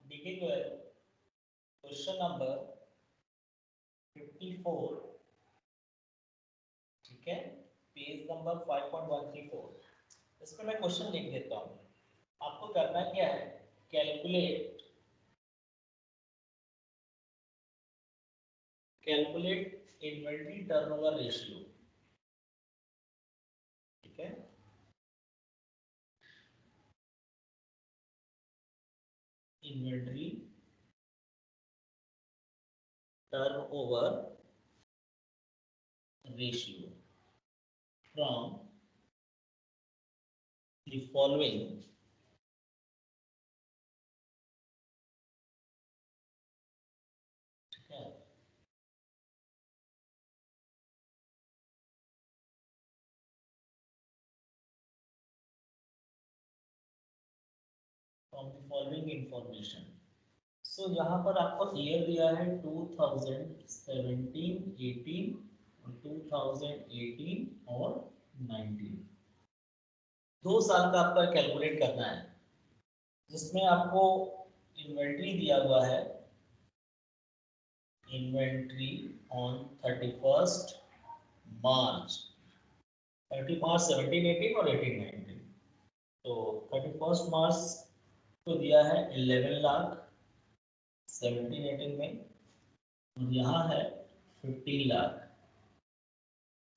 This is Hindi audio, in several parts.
Digging well, क्वेश्चन नंबर 54, ठीक है, पेज नंबर 5.134। इसमें मैं क्वेश्चन लिख देता हूँ। आपको करना क्या है, कैलकुलेट इन्वेंटरी टर्नओवर रेशियो, ठीक है। Inventory turnover ratio from the following information. So यहाँ पर आपको ईयर दिया है 2017, 18, 2018 और 19। 2 साल का आपका कैलकुलेट करना है, जिसमें आपको इन्वेंट्री दिया हुआ है, इन्वेंट्री ऑन 31 मार्च 17, 18 और 18, 19। तो 31 मार्च को दिया है 11 लाख 17, 18 में, और यहाँ है 15 लाख।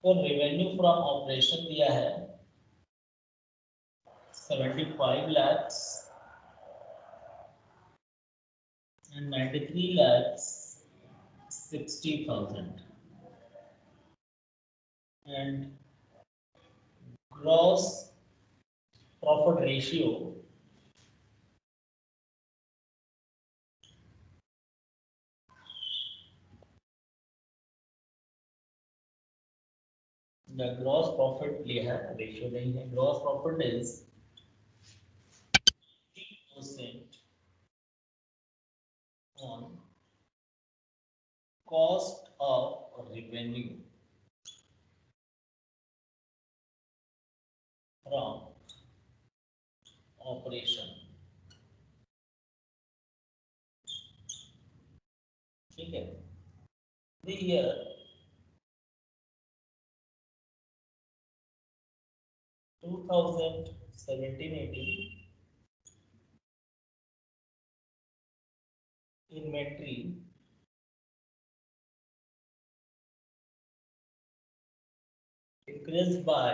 तो रेवेन्यू फ्रॉम ऑपरेशन दिया है 75 lakhs and 93 lakhs 60,000, and gross profit ratio the gross profit लिया है, रेशियो नहीं है। Gross profit is 3% on cost of revenue from operation, ठीक है। The year 2017-18 inventory increased by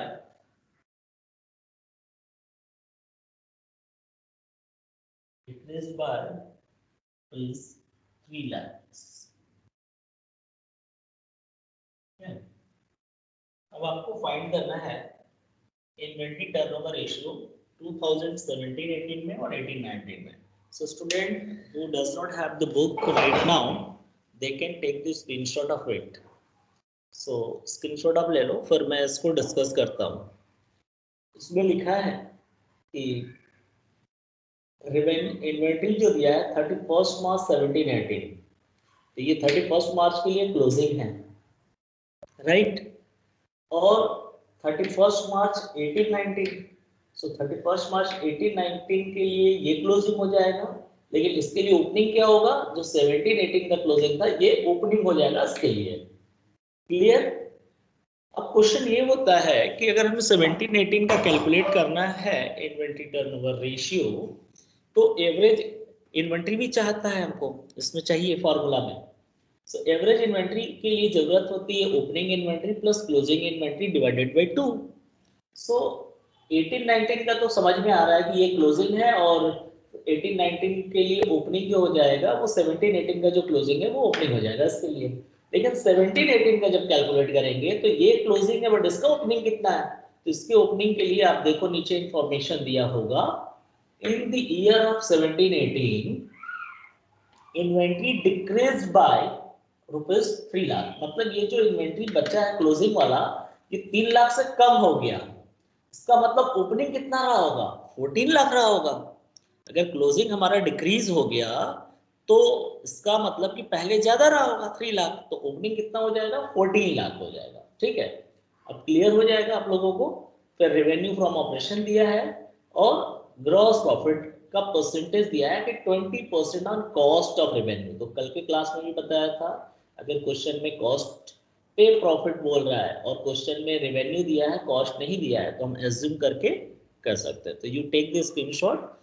is 3 lakhs। अब आपको फाइंड करना है इन्वेंटरी टर्नओवर रेशियो 2017-18 में और 18-19 में। So student who does not have the book right now, they can take the screenshot of it. So screenshot आप ले लो, फिर मैं इसको डिस्कस करता हूँ। इसमें लिखा है कि इन्वेंटरी जो दिया है 31 मार्च 17-18, तो ये 31 मार्च के लिए क्लोजिंग है, राइट। और 31 मार्च 18-19, सो 31 मार्च 18-19 के लिए ये क्लोजिंग हो जाएगा, लेकिन इसके लिए ओपनिंग क्या होगा, जो 17-18 का क्लोजिंग था ये ओपनिंग हो जाएगा इसके लिए। क्लियर। अब क्वेश्चन ये होता है कि अगर हमें 17-18 का कैलकुलेट करना है इन्वेंटरी टर्नओवर रेशियो, तो एवरेज इन्वेंटरी भी चाहता है हमको, इसमें चाहिए फॉर्मूला में। सो एवरेज इन्वेंट्री के लिए जरूरत होती है opening inventory plus closing inventory divided by 2। सो 18-19 का तो समझ में आ रहा है कि ये क्लोजिंग है, और 18-19 के लिए ओपनिंग जो हो जाएगा वो 17-18 का जो क्लोजिंग है वो ओपनिंग हो जाएगा इसके लिए। लेकिन 17-18 का जब कैलकुलेट करेंगे तो ये क्लोजिंग है, बट इसका ओपनिंग कितना है, तो इसके ओपनिंग के लिए आप देखो नीचे इंफॉर्मेशन दिया होगा, in the year of 17-18 inventory decrease by ₹3 lakh. मतलब ये जो इन्वेंट्री बचा है क्लोजिंग वाला, ये 3 लाख से कम हो गया। इसका मतलब ओपनिंग कितना रहा होगा, 14 लाख रहा होगा। अगर क्लोजिंग हमारा डिक्रीज हो गया तो इसका मतलब कि पहले ज्यादा रहा होगा 3 लाख, तो ओपनिंग कितना हो जाएगा, 14 लाख हो जाएगा। ठीक है, अब क्लियर हो जाएगा आप लोगों को। फिर रेवेन्यू फ्रॉम ऑपरेशन दिया है और ग्रॉस प्रॉफिट का परसेंटेज दिया है कि 20% ऑन कॉस्ट ऑफ रेवेन्यू। तो कल के क्लास में भी बताया था, अगर क्वेश्चन में कॉस्ट पे प्रॉफिट बोल रहा है और क्वेश्चन में रेवेन्यू दिया है, कॉस्ट नहीं दिया है, तो हम एज्यूम करके कर सकते हैं। तो you take this screenshot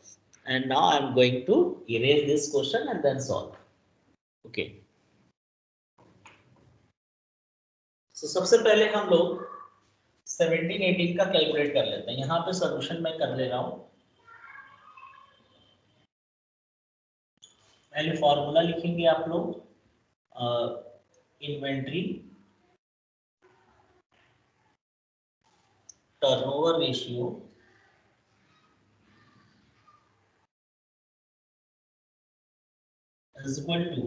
and now I am going to erase this question and then solve. Okay, तो सबसे पहले हम लोग 17-18 का कैलकुलेट कर लेते हैं। यहाँ पे सॉल्यूशन मैं कर ले रहा हूँ। पहले फॉर्मूला लिखेंगे आप लोग, inventory turnover ratio is equal to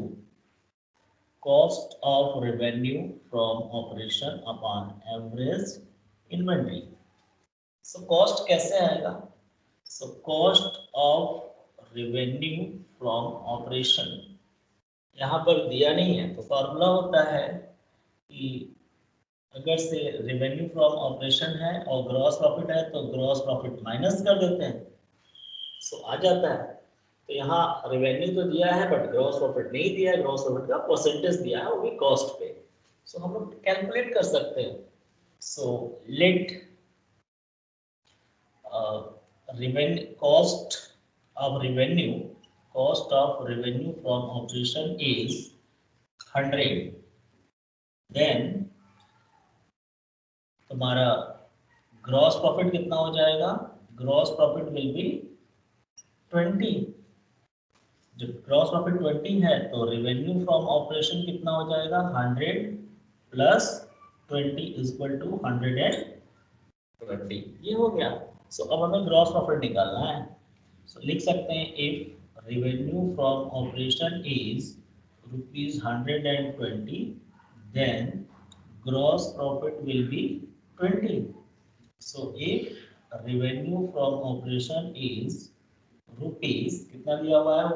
cost of revenue from operation upon average inventory. So cost कैसे आएगा? So cost of revenue from operation यहाँ पर दिया नहीं है, तो फॉर्मूला होता है कि अगर से रेवेन्यू फ्रॉम ऑपरेशन है और ग्रॉस प्रॉफिट है तो ग्रॉस प्रॉफिट माइनस कर देते हैं, सो आ जाता है। तो यहाँ रेवेन्यू तो दिया है बट ग्रॉस प्रॉफिट नहीं दिया है, ग्रॉस प्रॉफिट का परसेंटेज दिया है वो भी कॉस्ट पे। सो हम लोग कैलकुलेट कर सकते हैं। So let revenue cost of revenue from operation is 100, then तुम्हारा ग्रॉस प्रॉफिट कितना हो जाएगा? Gross profit will be 20। जब ग्रॉस प्रॉफिट 20 है तो रेवेन्यू फ्रॉम ऑपरेशन कितना हो जाएगा? 100 प्लस 20 इज इक्वल टू 120। ये हो गया। सो अब हमें ग्रॉस प्रॉफिट निकालना है। सो लिख सकते हैं if revenue from operation is ₹120, then gross profit will be 20। So if revenue from operation is rupees, कितना दिया हुआ है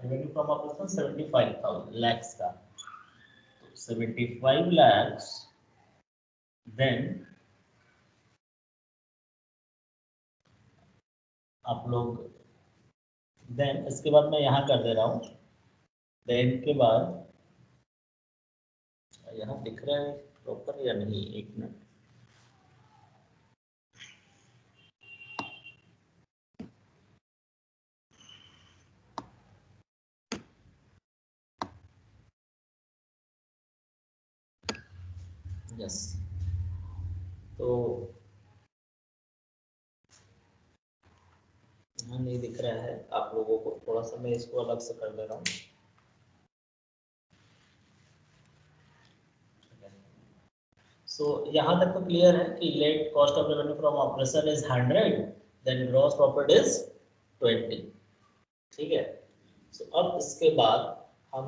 रेवेन्यू फ्रॉम ऑपरेशन? 75,000 lakhs का, तो 75 lakhs, देन आप लोग, देन इसके बाद मैं यहाँ कर दे रहा हूँ, देन के बाद यहाँ दिख रहा है प्रॉपर या नहीं? एक मिनट, यस। तो यहाँ नहीं दिख रहा है आप लोगों को, थोड़ा सा मैं इसको अलग से कर दे रहा हूँ। सो यहाँ तक तो क्लियर है कि let cost of revenue from operation is 100, then gross profit is 20। ठीक है। सो अब इसके बाद हम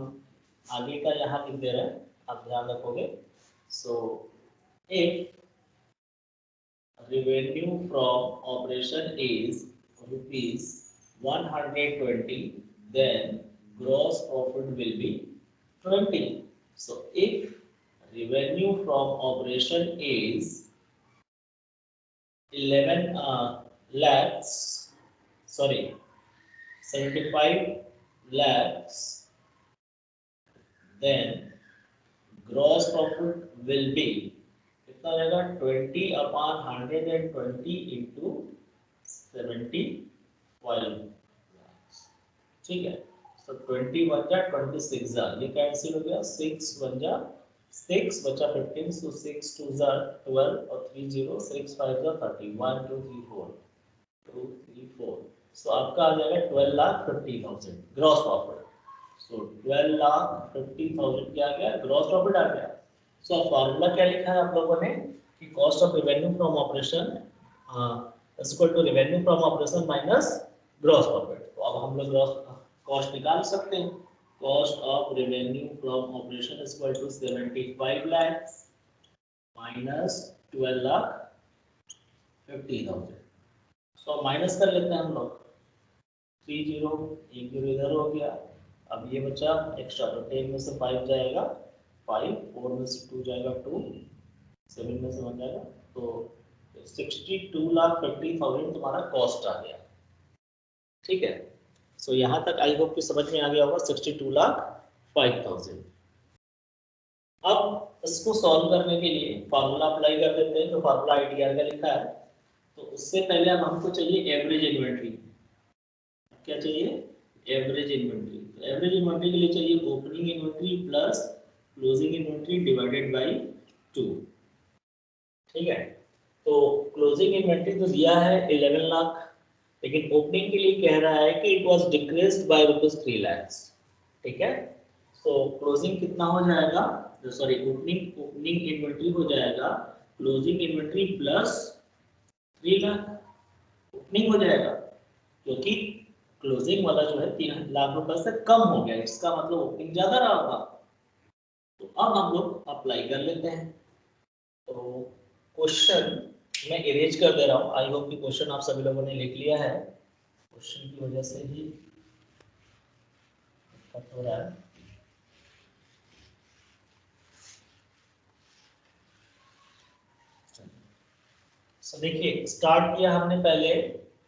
आगे का यहाँ लिख दे रहे हैं, आप ध्यान रखोगे। सो if revenue from operation is ₹120, then gross profit will be 20. So if revenue from operation is 11 lakhs, sorry, 75 lakhs, then gross profit will be कितना हो जाएगा? 20/120 into 75 lakhs। ठीक है। तो 20 1 जा 26 जा, ये कैंसिल हो गया, 6 1 जा 6 बचा 15, सो 6 2 जा 12 और 3 0, 6 5 जा 30, 1 2 3 4 2 3 4। सो आपका आ जाएगा 12,50,000 ग्रॉस प्रॉफिट। सो 12,50,000 क्या आ गया? ग्रॉस प्रॉफिट आ गया। सो फॉर्मूला क्या लिखा है आप लोगों ने कि cost of revenue from operation is equal to revenue from operation minus gross profit. तो अब हम लोग ग्रॉस कॉस्ट निकाल सकते हैं। Cost of revenue from operation is equal to 75 lakhs minus 12,50,000। So minus कर लेते हैं हम लोग, 3 0 1 0 इधर हो गया। अब ये बचा एक्स्ट्रा, तो 10 में से 5 जाएगा 5, 4 में से 2 जाएगा 2, 7 में से 1 जाएगा, तो 62,50,000 तुम्हारा कॉस्ट आ गया। ठीक है। सो यहाँ तक आई होप कि समझ में आ गया होगा 62,05,000। अब इसको सॉल्व करने के लिए फार्मूला अप्लाई कर देते हैं, जो फार्मूला आईटीआर का लिखा है। तो उससे पहले अब हमको चाहिए एवरेज इन्वेंट्री। क्या चाहिए? Average inventory. तो एवरेज इन्वेंट्री के लिए चाहिए opening inventory plus closing inventory divided by 2। ठीक है। तो क्लोजिंग इन्वेंट्री तो दिया है 11 लाख, लेकिन ओपनिंग के लिए कह रहा है कि it was decreased bye ₹3 lakh. ठीक है। सो क्लोजिंग कितना हो जाएगा, सॉरी ओपनिंग इन्वेंट्री हो जाएगा closing inventory plus 3 lakh opening हो जाएगा, क्योंकि क्लोजिंग वाला जो है 3 लाख रुपए से कम हो गया, इसका मतलब ओपनिंग ज्यादा रहा होगा। तो अब हम लोग अप्लाई कर लेते हैं। तो क्वेश्चन मैं इरेज कर दे रहा हूँ, आई होप कि क्वेश्चन आप सभी लोगों ने लिख लिया है। क्वेश्चन की वजह से ही दिक्कत हो रहा है। देखिए स्टार्ट किया हमने पहले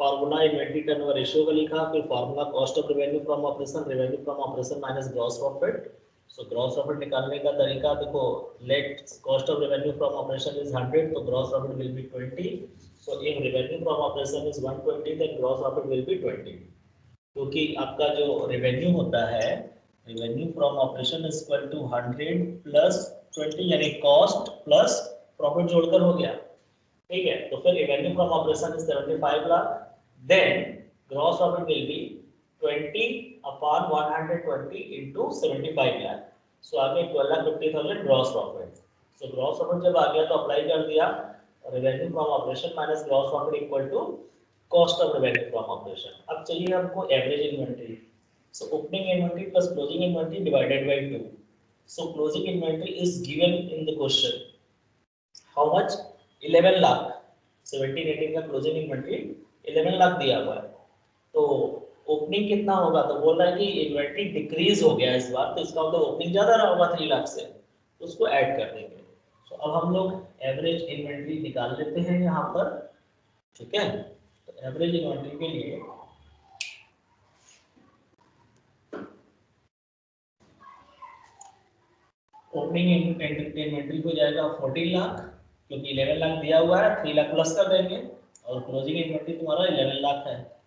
फार्मूला इन्वेंटरी टर्नओवर रेशियो का लिखा, फिर formula cost of revenue from operation, revenue from operation minus gross profit. So gross profit निकालने का तरीका देखो, let cost of revenue from operation is 100, तो gross profit will be 20। So if revenue from operation is 120, then gross profit will be 20, क्योंकि आपका जो रेवेन्यू होता है, revenue from operation is equal to 100 plus 20, यानी कॉस्ट प्लस प्रॉफिट जोड़कर हो गया। ठीक है। तो फिर revenue from operation is 75 lakh, then gross profit will be 20 upon 120 into 75 lakh. So आगे 12,50,000 gross profit. So gross profit जब आ गया तो अप्लाई कर दिया revenue from operation minus gross profit equal to cost of revenue from operation. अब चाहिए हमको average inventory. So opening inventory plus closing inventory divided by 2। So closing inventory is given in the question, how much? 11 lakh. 17-18 का क्लोजिंग इन्वेंटरी 11 लाख दिया हुआ है। तो ओपनिंग कितना होगा? तो बोल रहा है कि इन्वेंटरी डिक्रीज हो गया इस बार, तो इसका मतलब ओपनिंग ज्यादा रहा होगा 3 लाख से, तो उसको ऐड कर देंगे। तो अब हम लोग एवरेज इन्वेंटरी निकाल लेते हैं यहाँ पर। ठीक है। तो एवरेज इन्वेंटरी के लिए ओपनिंग इन्वेंटरी हो जाएगा 14 लाख, क्योंकि 11 लाख दिया हुआ है, 3 लाख प्लस कर देंगे, और क्लोजिंग इन्वेंटरी तुम्हारा 11 लाख है,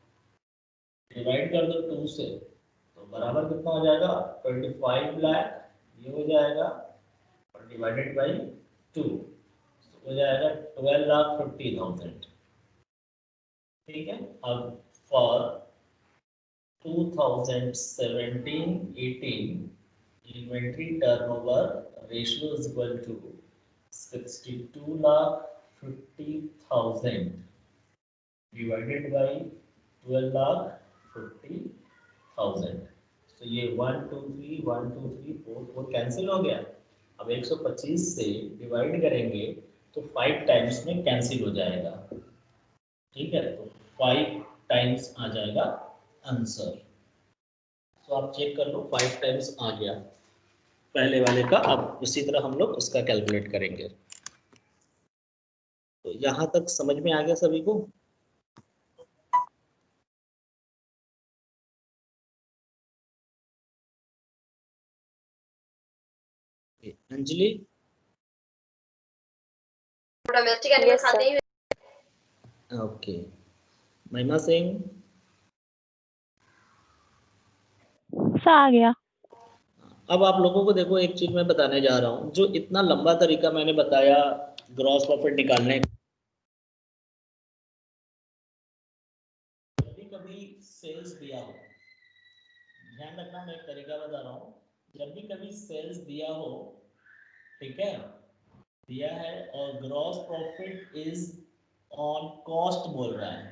डिवाइड कर दो 2 से, तो बराबर कितना हो जाएगा? 25 लाख ये हो जाएगा, और डिवाइडेड बाई 2 हो जाएगा 12,50,000। ठीक है। अब for 2017-18 inventory turnover ratio is equal to 62,50,000 divided by 12,50,000। तो ये 1 2 3 1 2 3 4 4 कैंसिल हो गया। अब 125 से डिवाइड करेंगे तो 5 टाइम्स में कैंसिल हो जाएगा। ठीक है। तो 5 टाइम्स आ जाएगा आंसर। तो आप चेक कर लो, 5 टाइम्स आ गया पहले वाले का। अब उसी तरह हम लोग उसका कैलकुलेट करेंगे। तो यहाँ तक समझ में आ गया सभी को? अंजलि, ओके, महिमा सिंह, आ गया। अब आप लोगों को देखो एक चीज मैं बताने जा रहा हूँ, जो इतना लंबा तरीका मैंने बताया ग्रॉस प्रॉफिट निकालने, कभी कभी सेल्स दिया हो, ध्यान रखना मैं एक तरीका बता रहा हूँ, जब भी कभी सेल्स दिया हो, ठीक है, दिया है और gross profit is on cost बोल रहा है,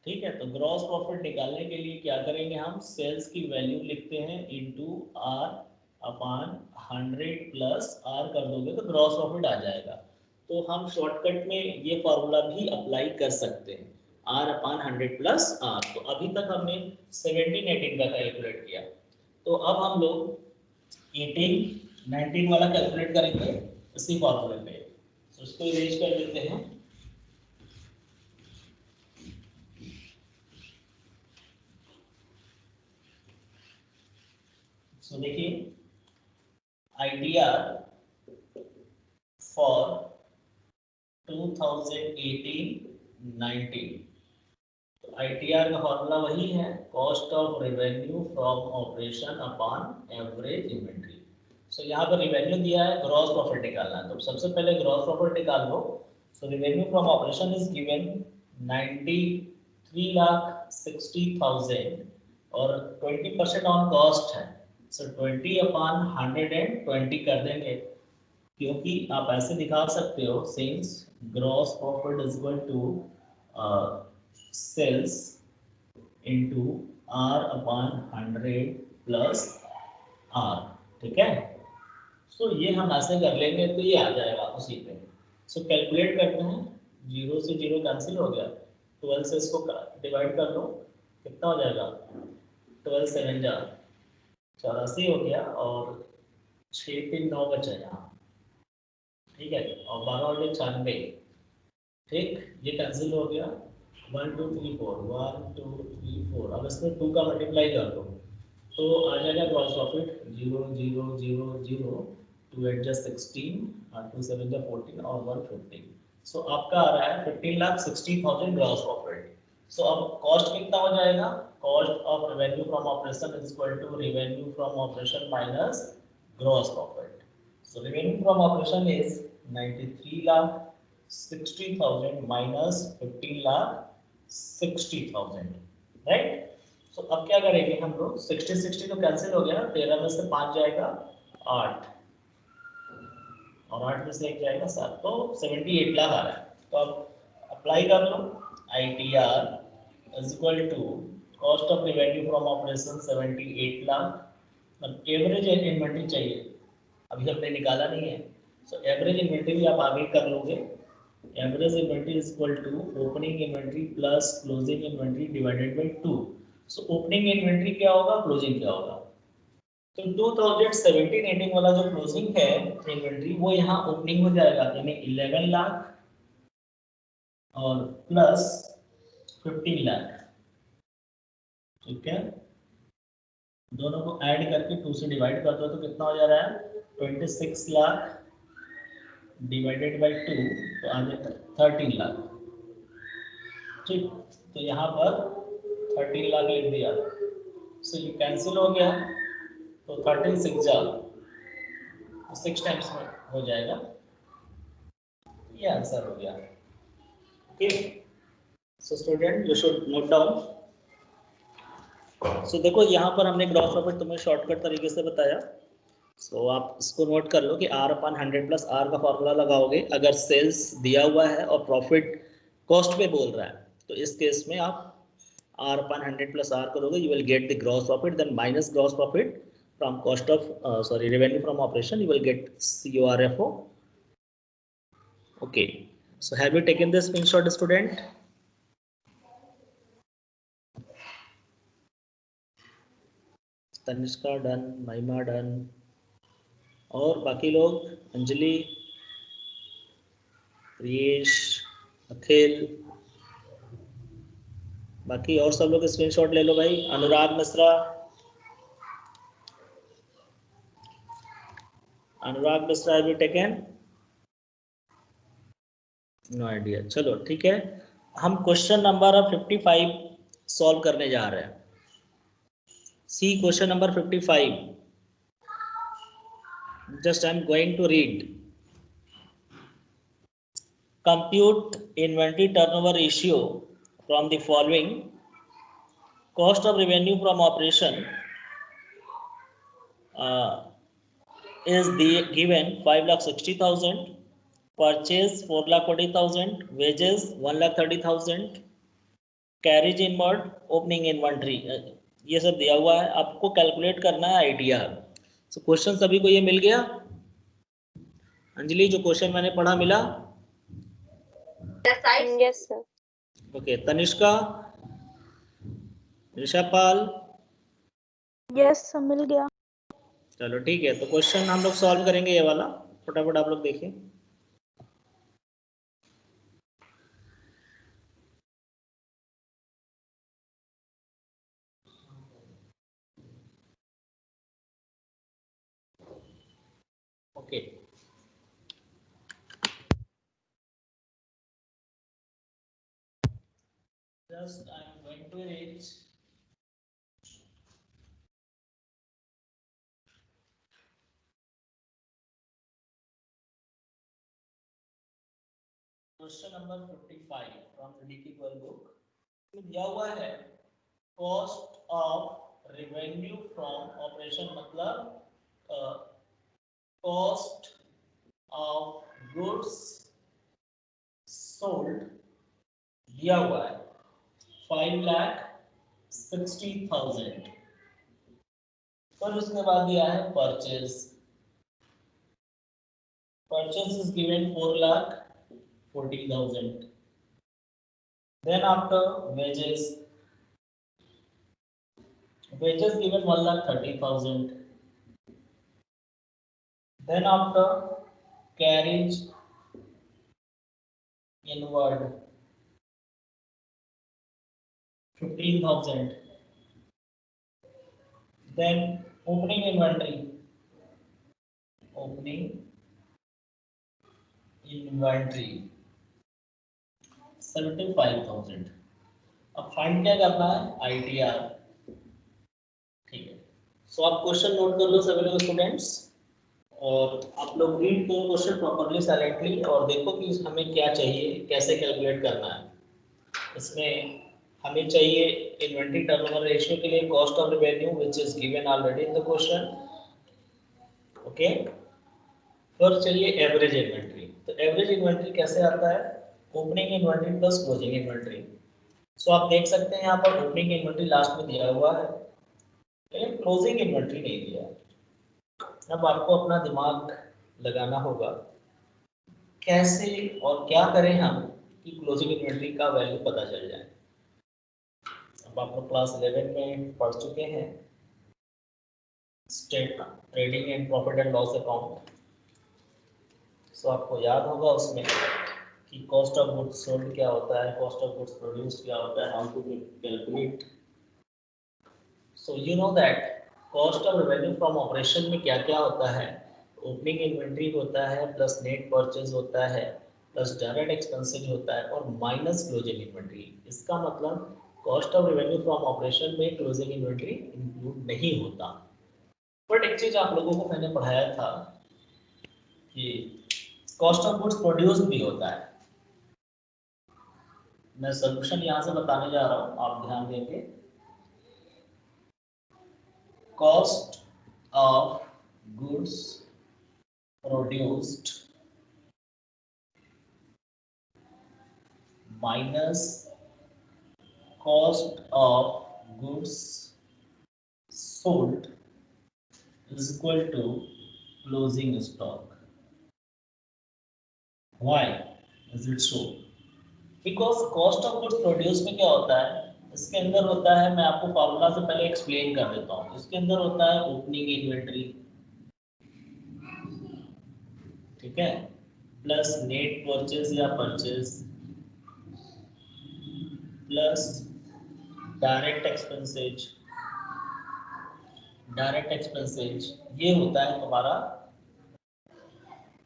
ठीक है, तो ग्रॉस प्रॉफिट निकालने के लिए क्या करेंगे? हम सेल्स की वैल्यू लिखते हैं into R upon 100 plus R कर दोगे तो ग्रॉस प्रॉफिट आ जाएगा। तो हम शॉर्टकट में ये फॉर्मूला भी अप्लाई कर सकते हैं, आर अपॉन 100 प्लस आर। तो अभी तक हमने 17-18 का कैलकुलेट किया, तो अब हम लोग 18-19 वाला कैलकुलेट करेंगे इसी फॉर्मूले पे। तो इसको इरेज कर लेते हैं। सो देखिए ITR फॉर 2018-19, तो ITR का फॉर्मूला वही है, cost of revenue from operation upon average inventory. So यहाँ पर रेवेन्यू दिया है, ग्रॉस प्रॉफिट निकालना है, तो सबसे पहले ग्रॉस प्रॉफिट निकाल लो। So revenue from operation is given 93,60,000 और 20% ऑन कॉस्ट है, सो 20 अपॉन 120 कर देंगे, क्योंकि आप ऐसे दिखा सकते हो since gross profit is equal to sales into R upon 100 plus R, ठीक है। सो ये हम ऐसे कर लेंगे तो ये आ जाएगा उसी पे। सो कैलकुलेट करते हैं, 0 से 0 कैंसिल हो गया, 12 से इसको डिवाइड कर लो, कितना हो जाएगा, 12 7 जा 84 हो गया और 6 3 9 बचा यहाँ, ठीक है, और 12 और 96, ठीक, ये कैंसिल हो गया, 1 2 3 4 1 2 3 4, अब इसमें 2 का मल्टीप्लाई कर दो तो आ जाएगा ग्रॉस प्रॉफिट 0 0 0 0, 2 8 जा 16 और 2 7 जा 14 और 1 15। सो आपका आ रहा है 15,60,000 ग्रॉस प्रॉफिट। सो अब कॉस्ट कितना हो जाएगा, cost of revenue from operation is equal to revenue from operation minus gross profit. So revenue from operation is 93,60,000 minus 15,60,000, right. तो अब क्या करेंगे हम लोग, 60 60 तो कैंसिल हो गया, 13 में से 5 जाएगा 8 और 8 में से 1 जाएगा 7, तो 78 लाख आ रहा है। तो अब अप्लाई कर लो, ITR is equal to cost of revenue from operation 78 lakh, average inventory चाहिए, अभी हमने निकाला नहीं है, सो एवरेज इन्वेंट्री भी आप आगे कर लोगे। Average inventory is equal to opening inventory plus closing inventory divided by 2। So opening inventory क्या होगा, क्लोजिंग क्या होगा, तो 2017-18 वाला जो क्लोजिंग है इन्वेंट्री वो यहाँ ओपनिंग हो जाएगा, यानी 11 लाख और प्लस 15 लाख, ठीक है, दोनों को ऐड करके 2 से डिवाइड कर दो तो कितना हो जा रहा है, 26 लाख डिवाइडेड बाय 2, तो आ जाएगा 13 लाख, ठीक, तो यहाँ पर 13 लाख लिख दिया। सो ये कैंसिल हो गया, तो 13 6 जा 6 टाइम्स में हो जाएगा, ये आंसर हो गया। Okay, so student you should note down. So देखो यहाँ पर हमने ग्रॉस प्रॉफिट तुम्हें शॉर्टकट तरीके से बताया, सो आप इसको नोट कर लो कि R अपॉन 100 प्लस R का फॉर्मूला लगाओगे अगर सेल्स दिया हुआ है और प्रॉफिट कॉस्ट पे बोल रहा है, तो इस केस में आप R upon 100 plus R करोगे, you will get the gross profit, then minus gross profit from cost of revenue from operation, you will get CORFO. Okay, so have you taken this screenshot, student? Tanishka done, महिमा डन, और बाकी लोग, अंजलि, प्रियेश, अखिल, बाकी और सब लोग स्क्रीनशॉट ले लो भाई। Anurag Mishra, Anurag Mishra have you taken? No idea, चलो ठीक है, हम क्वेश्चन नंबर 55 सॉल्व करने जा रहे हैं। सी question number 55, just I'm going to read. Compute inventory turnover ratio from the following: cost of revenue from operation is the given 5,60,000, purchase 4,40,000, wages 1,30,000, carriage inward, opening inventory, ये सब दिया हुआ है, आपको कैलकुलेट करना है ITR। सो क्वेश्चन सभी को ये मिल गया? अंजलि, जो क्वेश्चन मैंने पढ़ा मिला? Yes sir. Okay, Tanishka, Rishapal, yes sir, मिल गया। चलो ठीक है, तो क्वेश्चन हम लोग सॉल्व करेंगे ये वाला, फटाफट आप लोग देखिए। Okay just I am going to arrange question number 55 from DT twelve book में दिया हुआ है cost of revenue from operation मतलब कॉस्ट ऑफ गुड्स सोल्ड दिया हुआ है 5,60,000 फिर उसके बाद दिया है purchase is given 4,40,000 then after wages given 1,30,000 then after carriage inward 15,000 then opening inventory 75,000 अब फाइंड क्या करना है ITR ठीक है सो आप क्वेश्चन नोट कर लो सभी लोग स्टूडेंट्स और आप लोग रीड करो क्वेश्चन प्रॉपर्ली साइलेंटली और देखो कि हमें क्या चाहिए कैसे कैलकुलेट करना है इसमें हमें चाहिए इन्वेंटरी टर्नओवर रेशियो के लिए cost of revenue which is given already in the question okay फिर चाहिए एवरेज इन्वेंटरी तो एवरेज इन्वेंटरी कैसे आता है opening inventory plus closing inventory so आप देख सकते हैं यहाँ पर ओपनिंग इन्वेंटरी लास्ट में दिया हुआ है लेकिन क्लोजिंग इन्वेंटरी नहीं दिया अब आपको अपना दिमाग लगाना होगा कैसे और क्या करें हम कि क्लोजिंग इन्वेंटरी का वैल्यू पता चल जाए अब आप लोग क्लास 11 में पढ़ चुके हैं state trading and profit and loss account so आपको याद होगा उसमें कि कॉस्ट ऑफ गुड्स सोल्ड क्या होता है कॉस्ट ऑफ गुड्स प्रोड्यूस्ड क्या होता है how to calculate so you know that cost of revenue from operation में क्या क्या होता है ओपनिंग इन्वेंटरी होता है प्लस नेट परचेज होता है प्लस डायरेक्ट एक्सपेंसेज होता है और माइनस क्लोजिंग इन्वेंटरी इसका मतलब cost of revenue from operation में क्लोजिंग इन्वेंटरी इंक्लूड नहीं होता बट एक चीज आप लोगों को मैंने पढ़ाया था कि कॉस्ट ऑफ गुड्स प्रोड्यूस्ड भी होता है मैं सॉल्यूशन यहां से बताने जा रहा हूं आप ध्यान देंगे cost of goods produced minus cost of goods sold is equal to closing stock. Why is it so? Because cost of goods produced में क्या होता है इसके अंदर होता है मैं आपको फॉर्मूला से पहले एक्सप्लेन कर देता हूँ इसके अंदर होता है ओपनिंग इन्वेंटरी ठीक है प्लस नेट परचेज या परचेज प्लस डायरेक्ट एक्सपेंसेज ये होता है तुम्हारा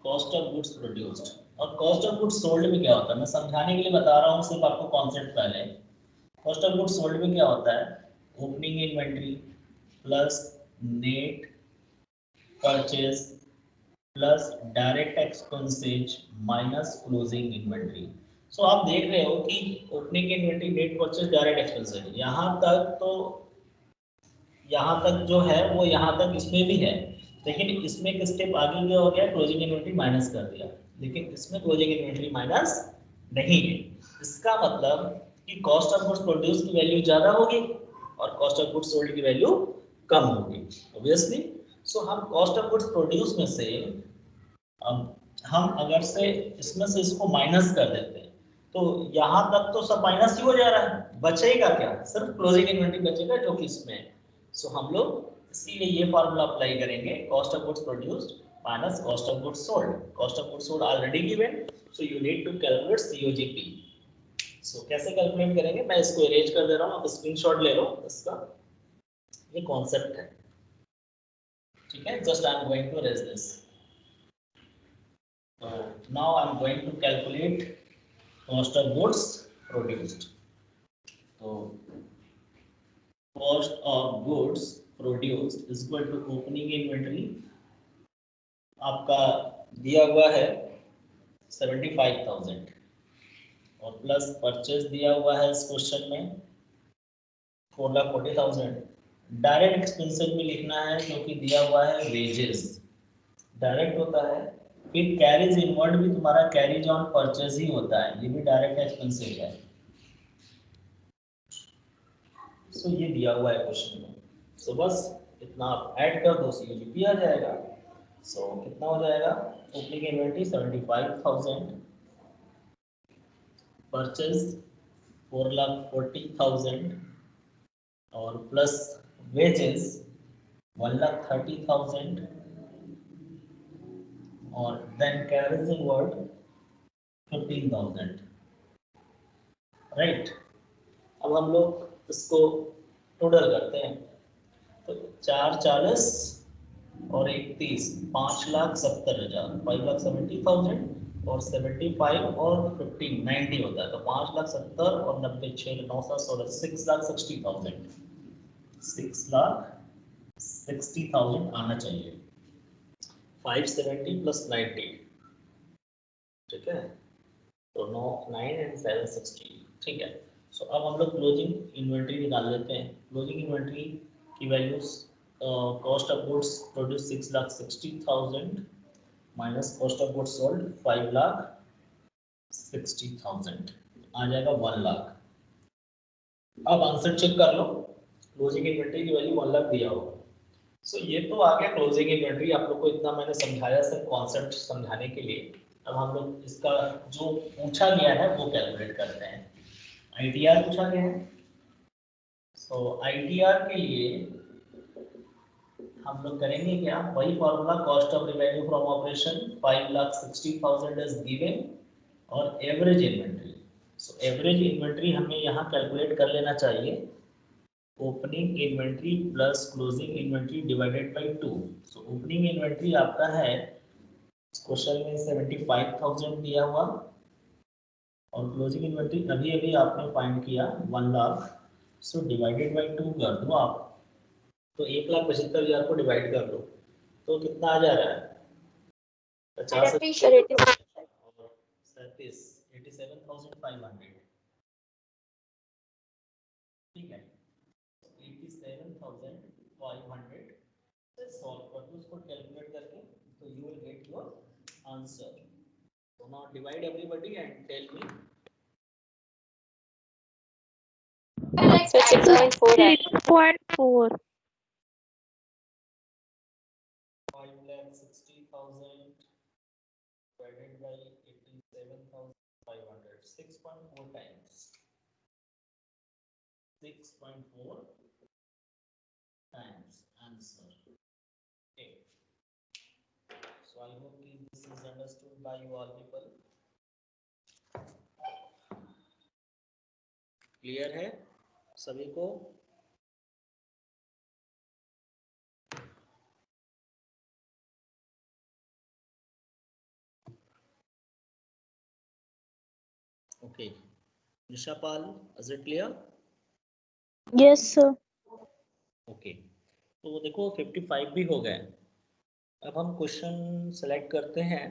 कॉस्ट ऑफ गुड्स प्रोड्यूस्ड और कॉस्ट ऑफ गुड्स सोल्ड में क्या होता है मैं समझाने के लिए बता रहा हूँ सिर्फ आपको कॉन्सेप्ट पहले कॉस्ट ऑफ गुड्स सोल्ड में क्या होता है opening inventory plus net purchase plus direct expenses minus closing inventory so आप देख रहे हो कि opening inventory net purchase direct expenses यहाँ तक जो है वो यहाँ तक इसमें भी है लेकिन इसमें एक स्टेप आगे क्या हो गया क्लोजिंग इन्वेंटरी माइनस कर दिया लेकिन इसमें क्लोजिंग इन्वेंटरी माइनस नहीं है इसका मतलब कि कॉस्ट ऑफ गुड्स प्रोड्यूस की वैल्यू ज़्यादा होगी और कॉस्ट ऑफ गुड्स सोल्ड की वैल्यू कम होगी ऑब्वियसली सो हम कॉस्ट ऑफ गुड्स प्रोड्यूस में से हम अगर से इसमें से इसको माइनस कर देते हैं तो यहाँ तक तो सब माइनस ही हो जा रहा है बचेगा क्या सिर्फ क्लोजिंग इन्वेंटरी बचेगा जो कि इसमें सो हम लोग इसीलिए ये फार्मूला अप्लाई करेंगे cost of goods produced minus cost of goods sold already given so you need to calculate COGP so कैसे कैलकुलेट करेंगे मैं इसको अरेंज कर दे रहा हूँ आप स्क्रीनशॉट ले लो इसका ये कॉन्सेप्ट है ठीक है just I am going to arrange this So now I'm going to calculate cost of goods produced. So cost of goods produced is equal to opening inventory, आपका दिया हुआ है 75,000 और प्लस परचेज दिया हुआ है इस क्वेश्चन में 4,40,000। डायरेक्ट एक्सपेंसेस में लिखना है क्योंकि दिया हुआ है वेजेस, डायरेक्ट होता है। फिर कैरीज इनवर्ड भी तुम्हारा कैरीज ऑन परचेज ही होता है, ये भी डायरेक्ट एक्सपेंसिव है। सो ये दिया हुआ है क्वेश्चन में। सो बस इतना आप ऐड कर दो, सीजीपी आ जाएगा। सो कितना हो जाएगा, ओपनिंग इन्वेंटरी 75,000, परचेज 4,40,000 और प्लस वेजेस 1,30,000 और देन कैरीज इनवर्ड 15,000, राइट। अब हम लोग इसको टोटल करते हैं, तो 4,40 और 31 5,70,000, 5,70,000 और 75 और 15 90 होता है, तो 5,70,000 और 90 6 9 16 6,60,000, 6,60,000 आना चाहिए। 570 प्लस 90, ठीक है, तो 9 एंड 7 60, ठीक है। सो अब हम लोग क्लोजिंग इन्वेंट्री निकाल लेते हैं। क्लोजिंग इन्वेंट्री की values, cost of goods produce 6,60,000 minus cost of goods sold 5,60,000 आ जाएगा 1 लाख। अब आंसर चेक कर लो, क्लोजिंग इन्वेंट्री की वैल्यू 1 लाख दिया होगा। सो ये तो आ गया क्लोजिंग इन्वेंट्री, आप लोग को इतना मैंने समझाया सिर्फ कॉन्सेप्ट समझाने के लिए। अब हम लोग इसका जो पूछा गया है वो कैलकुलेट करते हैं। आईटीआर पूछा गया है, सो आईटीआर के लिए हम लोग करेंगे क्या, वही formula, cost of revenue from operation 5,60,000 is given और average inventory. So average inventory हमें यहाँ कैलकुलेट कर लेना चाहिए, opening inventory plus closing inventory divided by 2। So opening inventory आपका है क्वेश्चन में 75,000 दिया हुआ और क्लोजिंग इन्वेंट्री अभी अभी आपने फाइंड किया 1 लाख। सो डिवाइडेड बाई 2 कर दो आप, तो 1,75,000 को डिवाइड कर दो तो कितना आ जा रहा है, 50 और 37 87,500, ठीक है। 87,500 से सॉल्व कर दो उसको कैलकुलेट करके, तो you will get your answer. So now divide everybody and tell me. So 6.4. 6.4. 5,60,000 divided by 87,500, 6.4 times 6.4 times answer. Okay. So I hope this is understood by you all people. Clear है सभी को? Okay, Nisha Pal, is it clear? Yes, sir. Okay, तो देखो 55 भी हो गए। अब हम क्वेश्चन सेलेक्ट करते हैं।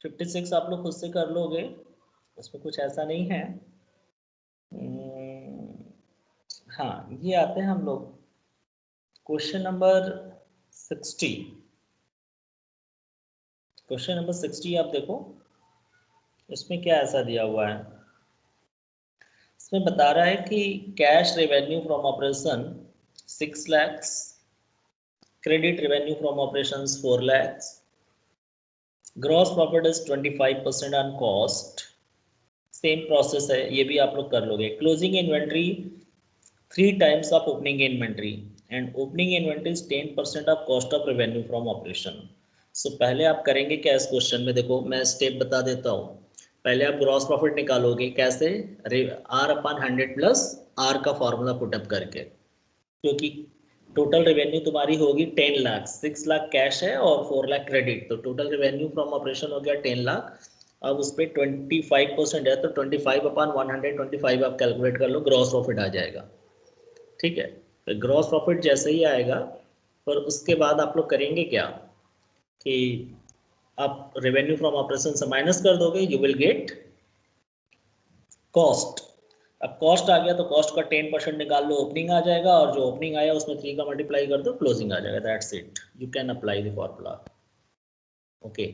56 आप लोग खुद से कर लोगे, उसमें कुछ ऐसा नहीं है। हाँ, ये आते हैं हम लोग क्वेश्चन नंबर 60। क्वेश्चन नंबर 60 आप देखो, इसमें क्या ऐसा दिया हुआ है। इसमें बता रहा है कि cash revenue from operation 6 lakhs, credit revenue from operations 4 lakhs, gross profit is 25% on cost. Same process है, ये भी आप लोग कर लोगे। Closing inventory 3 times of opening inventory and opening inventory is 10% of cost of revenue from operation. So पहले आप करेंगे क्या इस क्वेश्चन में, देखो मैं स्टेप बता देता हूँ। पहले आप ग्रॉस प्रॉफिट निकालोगे कैसे, R/100 प्लस R का फॉर्मूला पुटअप करके, क्योंकि टोटल रेवेन्यू तुम्हारी होगी 10 लाख, 6 लाख कैश है और 4 लाख क्रेडिट, तो टोटल रेवेन्यू फ्रॉम ऑपरेशन हो गया 10 लाख। अब उस पर 25% है तो 25/125 आप कैलकुलेट कर लो, ग्रॉस प्रॉफिट आ जाएगा। ठीक है, तो ग्रॉस प्रॉफिट जैसे ही आएगा, पर उसके बाद आप लोग करेंगे क्या कि आप रेवेन्यू फ्रॉम ऑपरेशन से माइनस कर दोगे, यू विल गेट कॉस्ट। अब कॉस्ट आ गया तो कॉस्ट का 10% निकाल लो, ओपनिंग आ जाएगा, और जो ओपनिंग आया उसमें 3 का मल्टीप्लाई कर दो, क्लोजिंग आ जाएगा। That's it, you can apply the formula. Okay